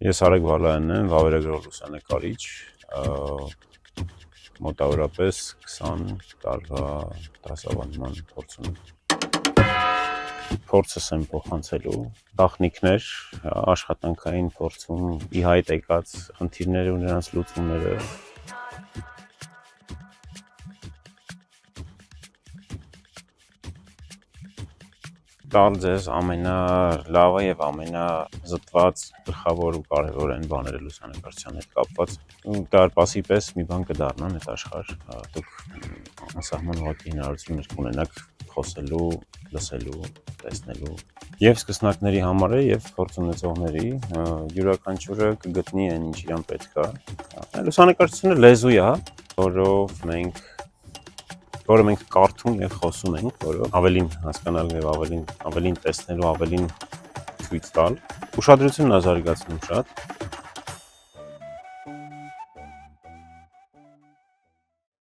Ես Արեգ Վալայանն եմ, վավերագրող լուսանկարիչ, մոտավորապես 20 տարվա դասավանդման փորձ ունեմ։ Փորձս եմ փոխանցելու տեխնիկներ, աշխատանքային փորձում ի հայտ եկած խնդիրները ու նրանց լուծումները։ Տալ ձեզ ամենալավը եւ ամենազտված գլխավոր ու կարևոր այն բաները լուսանկարչության հետ կապված։ Դարպասի պես մի բան կդառնան այդ աշխարհ, դուք անսահման ուղղակի հնարավորություններ կունենաք խոսելու, լսելու, տեսնելու եւ սկսնակների համար է եւ փորձ ունեցողների յուրաքանչյուրը կգտնի այն ինչ իրան պետք է։ Լուսանկարչությունը լեզու է, որը մենք կարդում եւ խոսում ենք, որը ավելին հասկանալու եւ ավելին տեսնելու, ավելին ցույց տալ։ Ուշադրությունն է զարգացնում շատ,